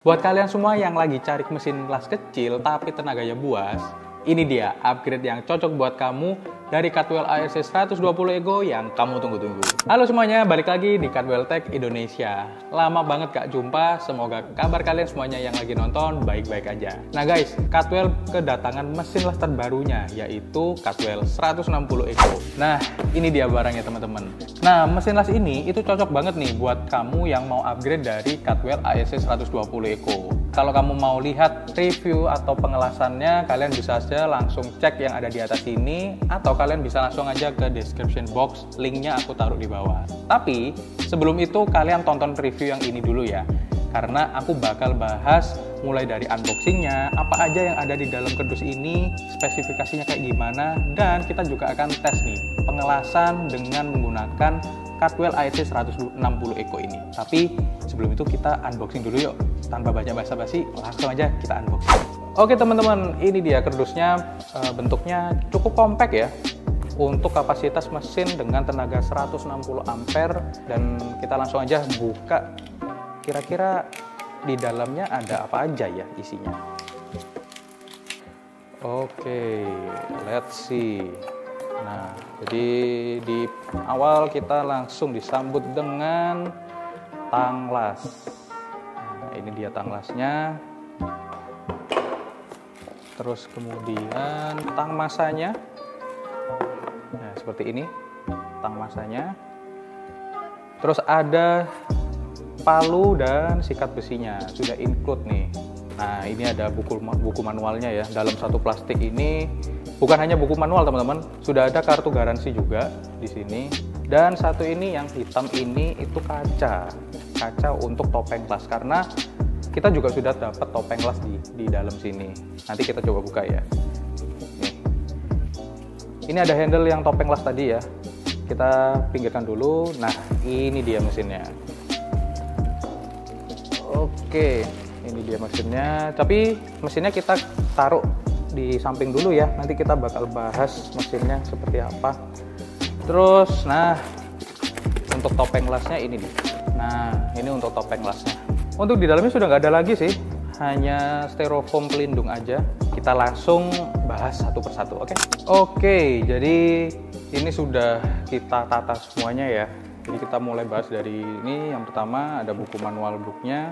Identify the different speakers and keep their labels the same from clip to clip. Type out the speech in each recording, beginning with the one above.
Speaker 1: Buat kalian semua yang lagi cari mesin las kecil tapi tenaganya buas, ini dia upgrade yang cocok buat kamu dari Cutwell ARC 120 Eco yang kamu tunggu-tunggu. Halo semuanya, balik lagi di Cutwell Tech Indonesia. Lama banget gak jumpa, semoga kabar kalian semuanya yang lagi nonton baik-baik aja. Nah guys, Cutwell kedatangan mesin las terbarunya, yaitu Cutwell 160 Eco. Nah, ini dia barangnya teman-teman. Nah, mesin las ini itu cocok banget nih buat kamu yang mau upgrade dari Cutwell ARC 120 Eco. Kalau kamu mau lihat review atau pengelasannya, kalian bisa saja langsung cek yang ada di atas ini, atau kalian bisa langsung aja ke description box, linknya aku taruh di bawah. Tapi sebelum itu kalian tonton review yang ini dulu ya, karena aku bakal bahas mulai dari unboxingnya, apa aja yang ada di dalam kardus ini, spesifikasinya kayak gimana, dan kita juga akan tes nih pengelasan dengan menggunakan Cutwell ARC 160 Eco ini. Tapi sebelum itu kita unboxing dulu yuk, tanpa banyak basa-basi, langsung aja kita unboxing. Oke teman-teman, ini dia kardusnya. Bentuknya cukup kompak ya untuk kapasitas mesin dengan tenaga 160 ampere, dan kita langsung aja buka. Kira-kira di dalamnya ada apa aja ya isinya. Oke, let's see. Nah, jadi di awal kita langsung disambut dengan tang las. Nah, ini dia tang lasnya. Terus kemudian tang masanya. Nah, seperti ini tang masanya. Terus ada palu dan sikat besinya, sudah include nih. Nah, ini ada buku manualnya ya. Dalam satu plastik ini bukan hanya buku manual teman-teman, sudah ada kartu garansi juga di sini. Dan satu ini yang hitam ini itu kaca untuk topeng las, karena kita juga sudah dapat topeng las di dalam sini. Nanti kita coba buka ya. Nih. Ini ada handle yang topeng las tadi ya. Kita pinggirkan dulu. Nah, ini dia mesinnya. Oke, ini dia mesinnya. Tapi mesinnya kita taruh di samping dulu ya. Nanti kita bakal bahas mesinnya seperti apa. Terus, nah, untuk topeng lasnya ini nih. Nah, ini untuk topeng lasnya. Untuk di dalamnya sudah nggak ada lagi sih, hanya styrofoam pelindung aja. Kita langsung bahas satu persatu, oke? Oke, jadi ini sudah kita tata semuanya ya. Jadi kita mulai bahas dari ini. Yang pertama ada buku manual booknya.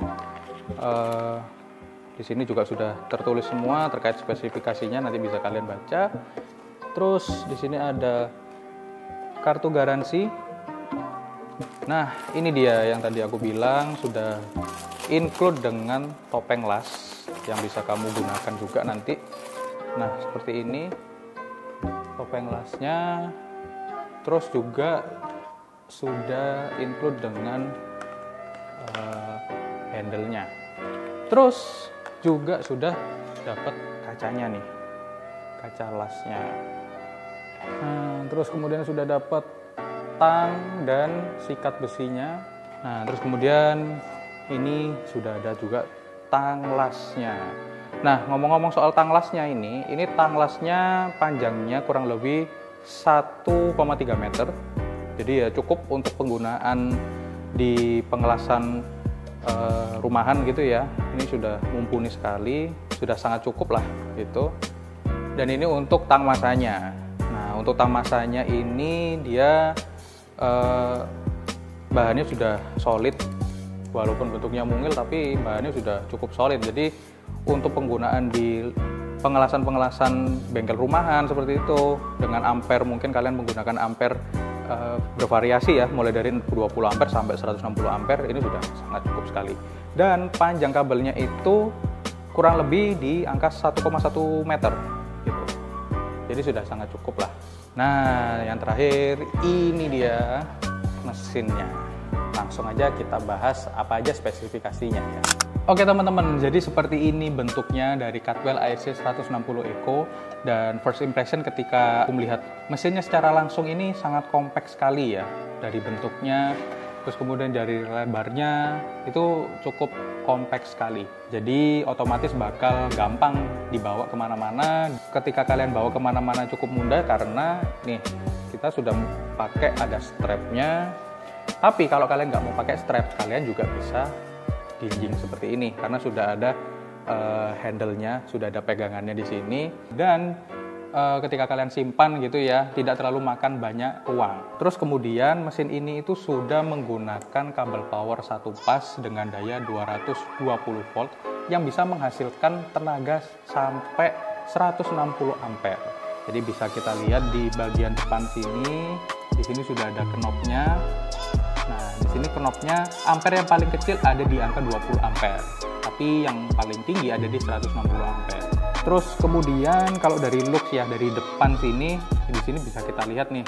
Speaker 1: Di sini juga sudah tertulis semua terkait spesifikasinya, nanti bisa kalian baca. Terus di sini ada kartu garansi. Nah, ini dia yang tadi aku bilang sudah include dengan topeng las yang bisa kamu gunakan juga nanti. Nah, seperti ini topeng lasnya. Terus juga sudah include dengan handle-nya. Terus juga sudah dapat kacanya nih, kaca lasnya. Nah, terus kemudian sudah dapat tang dan sikat besinya. Nah, terus kemudian ini sudah ada juga tang lasnya. Nah, ngomong-ngomong soal tang lasnya ini tang lasnya panjangnya kurang lebih 1,3 meter. Jadi ya cukup untuk penggunaan di pengelasan rumahan gitu ya. Ini sudah mumpuni sekali, sudah sangat cukup lah gitu. Dan ini untuk tang masanya. Nah, untuk tang masanya ini dia bahannya sudah solid, walaupun bentuknya mungil tapi bahannya sudah cukup solid. Jadi untuk penggunaan di pengelasan bengkel rumahan seperti itu dengan ampere, mungkin kalian menggunakan ampere bervariasi ya, mulai dari 20 ampere sampai 160 ampere, ini sudah sangat cukup sekali. Dan panjang kabelnya itu kurang lebih di angka 1,1 meter gitu. Jadi sudah sangat cukup lah. Nah, yang terakhir ini dia mesinnya. Langsung aja kita bahas apa aja spesifikasinya ya. Oke teman-teman, jadi seperti ini bentuknya dari Cutwell ARC 160 Eco. Dan first impression ketika aku melihat mesinnya secara langsung ini sangat kompak sekali ya. Dari bentuknya, terus kemudian dari lebarnya itu cukup kompak sekali. Jadi otomatis bakal gampang dibawa kemana-mana. Ketika kalian bawa kemana-mana cukup mudah karena nih kita sudah pakai ada strapnya. Tapi kalau kalian nggak mau pakai strap, kalian juga bisa jinjing seperti ini karena sudah ada handle-nya, sudah ada pegangannya di sini, dan ketika kalian simpan gitu ya, tidak terlalu makan banyak ruang. Terus kemudian mesin ini itu sudah menggunakan kabel power satu pas dengan daya 220 volt yang bisa menghasilkan tenaga sampai 160 ampere. Jadi bisa kita lihat di bagian depan sini, di sini sudah ada knopnya. Nah, di sini knopnya ampere yang paling kecil ada di angka 20 ampere, tapi yang paling tinggi ada di 160 ampere. Terus kemudian kalau dari looks ya, dari depan sini, di sini bisa kita lihat nih,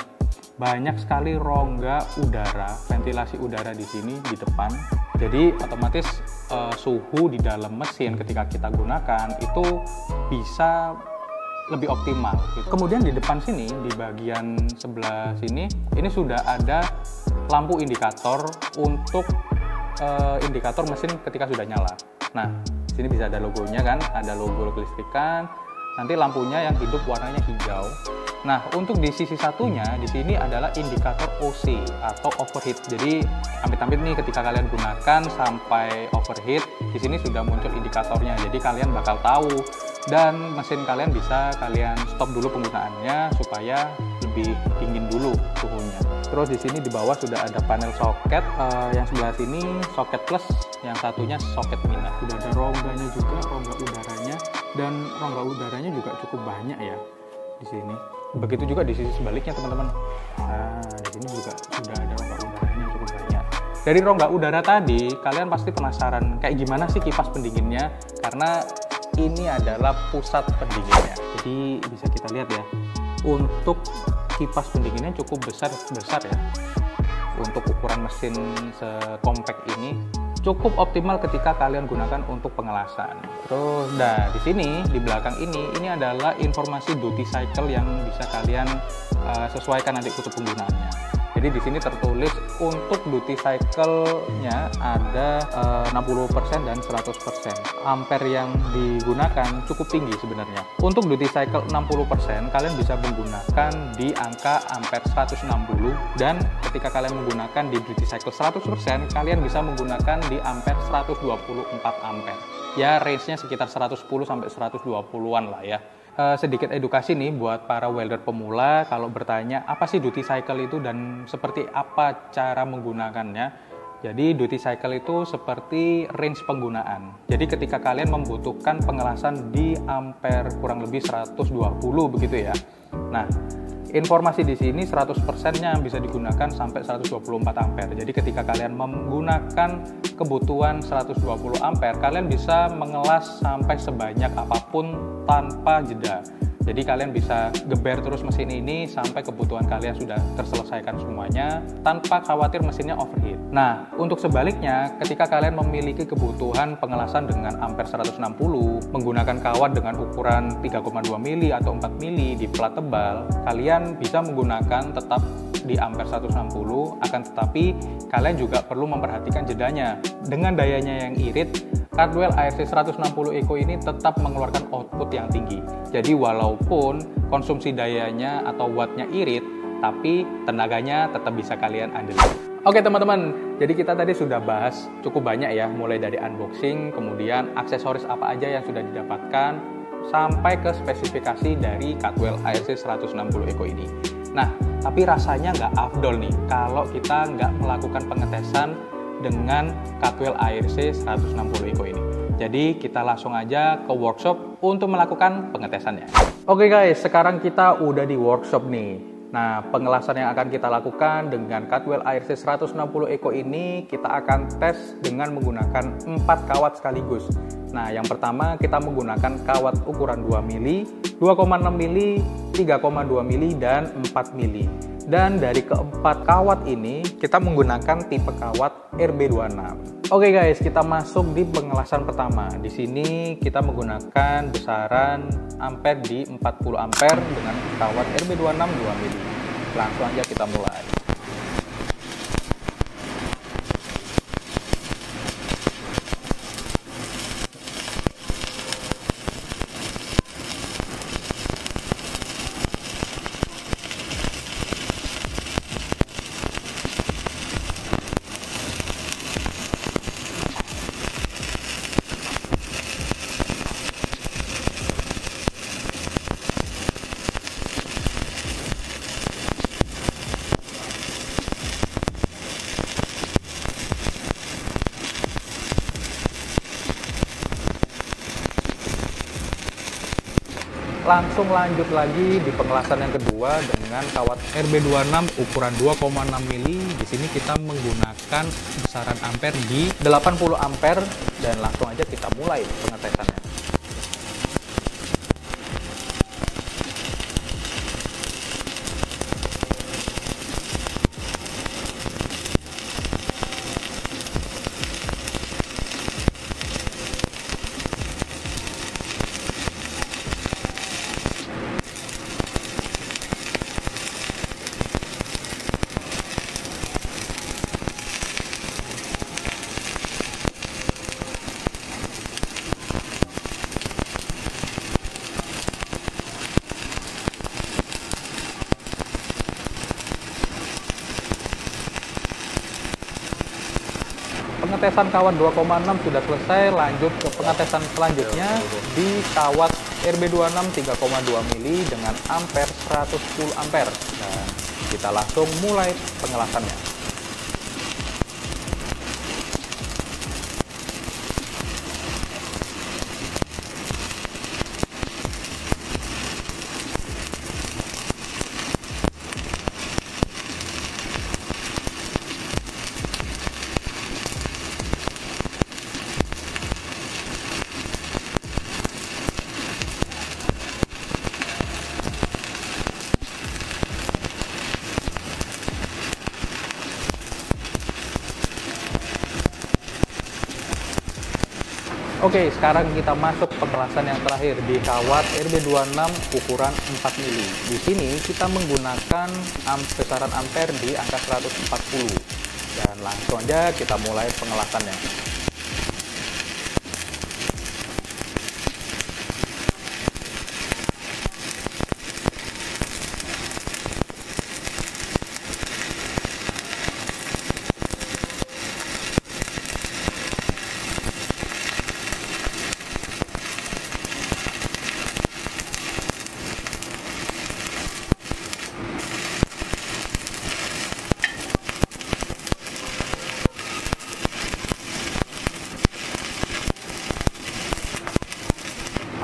Speaker 1: banyak sekali rongga udara, ventilasi udara di sini di depan. Jadi otomatis suhu di dalam mesin ketika kita gunakan itu bisa lebih optimal gitu. Kemudian di depan sini, di bagian sebelah sini, ini sudah ada lampu indikator untuk indikator mesin ketika sudah nyala. Nah, di sini bisa ada logonya kan, ada logo kelistrikan. Nanti lampunya yang hidup warnanya hijau. Nah, untuk di sisi satunya, di sini adalah indikator OC atau overheat. Jadi, amit-amit nih ketika kalian gunakan sampai overheat, di sini sudah muncul indikatornya. Jadi, kalian bakal tahu dan mesin kalian bisa kalian stop dulu penggunaannya supaya lebih dingin dulu suhunya. Terus di sini di bawah sudah ada panel soket, yang sebelah sini soket plus, yang satunya soket minus. Sudah ada rongganya juga, rongga udaranya, dan rongga udaranya juga cukup banyak ya di sini. Begitu juga di sisi sebaliknya teman-teman. Nah, di sini juga sudah ada rongga udaranya cukup banyak. Dari rongga udara tadi, kalian pasti penasaran kayak gimana sih kipas pendinginnya? Karena ini adalah pusat pendinginnya. Jadi bisa kita lihat ya. Untuk kipas pendinginnya cukup besar ya. Untuk ukuran mesin sekompak ini cukup optimal ketika kalian gunakan untuk pengelasan. Terus, di sini di belakang ini adalah informasi duty cycle yang bisa kalian sesuaikan nanti kutub penggunaannya. Jadi di sini tertulis untuk duty cycle-nya ada 60% dan 100%. Ampere yang digunakan cukup tinggi sebenarnya. Untuk duty cycle 60%, kalian bisa menggunakan di angka ampere 160, dan ketika kalian menggunakan di duty cycle 100%, kalian bisa menggunakan di ampere 124 ampere. Ya, range-nya sekitar 110 sampai 120-an lah ya. Sedikit edukasi nih buat para welder pemula kalau bertanya apa sih duty cycle itu dan seperti apa cara menggunakannya. Jadi duty cycle itu seperti range penggunaan. Jadi ketika kalian membutuhkan pengelasan di ampere kurang lebih 120 begitu ya. Nah, informasi di sini 100%-nya bisa digunakan sampai 124 ampere. Jadi ketika kalian menggunakan kebutuhan 120 ampere, kalian bisa mengelas sampai sebanyak apapun tanpa jeda. Jadi kalian bisa geber terus mesin ini sampai kebutuhan kalian sudah terselesaikan semuanya tanpa khawatir mesinnya overheat. Nah, untuk sebaliknya, ketika kalian memiliki kebutuhan pengelasan dengan ampere 160, menggunakan kawat dengan ukuran 3,2 mili atau 4 mili di plat tebal, kalian bisa menggunakan tetap di ampere 160, akan tetapi kalian juga perlu memperhatikan jedanya. Dengan dayanya yang irit, Cardwell ARC 160 Eco ini tetap mengeluarkan output yang tinggi. Jadi walaupun konsumsi dayanya atau wattnya irit, tapi tenaganya tetap bisa kalian andelin. Oke teman-teman, jadi kita tadi sudah bahas cukup banyak ya, mulai dari unboxing, kemudian aksesoris apa aja yang sudah didapatkan, sampai ke spesifikasi dari Cardwell ARC 160 Eco ini. Nah, tapi rasanya nggak afdol nih kalau kita nggak melakukan pengetesan dengan Cardwell ARC 160 Eco ini. Jadi kita langsung aja ke workshop untuk melakukan pengetesannya. Oke guys, sekarang kita udah di workshop nih. Nah, pengelasan yang akan kita lakukan dengan Cardwell ARC 160 Eco ini, kita akan tes dengan menggunakan 4 kawat sekaligus. Nah, yang pertama kita menggunakan kawat ukuran 2 mili, 2,6 mili, 3,2 mili, dan 4 mili. Dan dari keempat kawat ini, kita menggunakan tipe kawat RB26. Oke guys, kita masuk di pengelasan pertama. Di sini kita menggunakan besaran ampere di 40 ampere dengan kawat RB26 2 mili. Langsung aja kita mulai. langsung lanjut lagi di pengelasan yang kedua dengan kawat RB26 ukuran 2,6 mili. Di sini kita menggunakan besaran ampere di 80 ampere dan langsung aja kita mulai pengetesannya. Pengetesan kawat 2,6 sudah selesai, lanjut ke pengetesan selanjutnya di kawat RB26 3,2 mili dengan ampere 110 ampere. Dan kita langsung mulai pengelasannya. 'Oke, sekarang kita masuk pengelasan yang terakhir di kawat RB26 ukuran 4 mili. Di sini kita menggunakan besaran ampere di angka 140. Dan langsung aja kita mulai pengelasannya.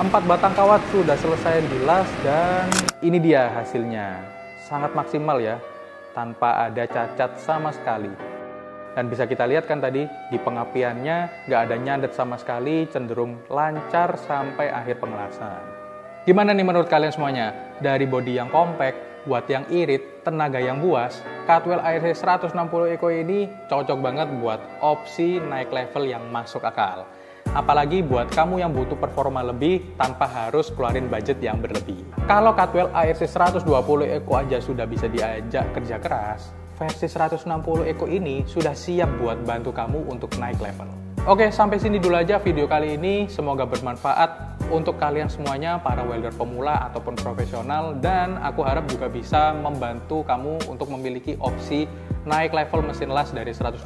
Speaker 1: Empat batang kawat sudah selesai dilas dan ini dia hasilnya. Sangat maksimal ya, tanpa ada cacat sama sekali. Dan bisa kita lihat kan tadi di pengapiannya nggak ada nyandet sama sekali, cenderung lancar sampai akhir pengelasan. Gimana nih menurut kalian semuanya? Dari bodi yang kompak, buat yang irit, tenaga yang buas, Cutwell ARC 160 Eco ini cocok banget buat opsi naik level yang masuk akal. Apalagi buat kamu yang butuh performa lebih tanpa harus keluarin budget yang berlebih. Kalau Cutwell ARC 120 Eco aja sudah bisa diajak kerja keras, versi 160 Eco ini sudah siap buat bantu kamu untuk naik level. Oke, sampai sini dulu aja video kali ini. Semoga bermanfaat untuk kalian semuanya, para welder pemula ataupun profesional, dan aku harap juga bisa membantu kamu untuk memiliki opsi naik level mesin las dari 120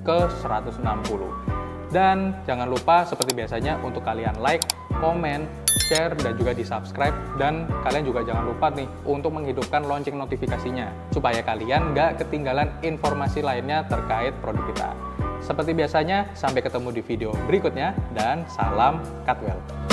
Speaker 1: ke 160. Dan jangan lupa seperti biasanya untuk kalian like, komen, share, dan juga di subscribe. Dan kalian juga jangan lupa nih untuk menghidupkan lonceng notifikasinya supaya kalian nggak ketinggalan informasi lainnya terkait produk kita. Seperti biasanya, sampai ketemu di video berikutnya dan salam Cutwell.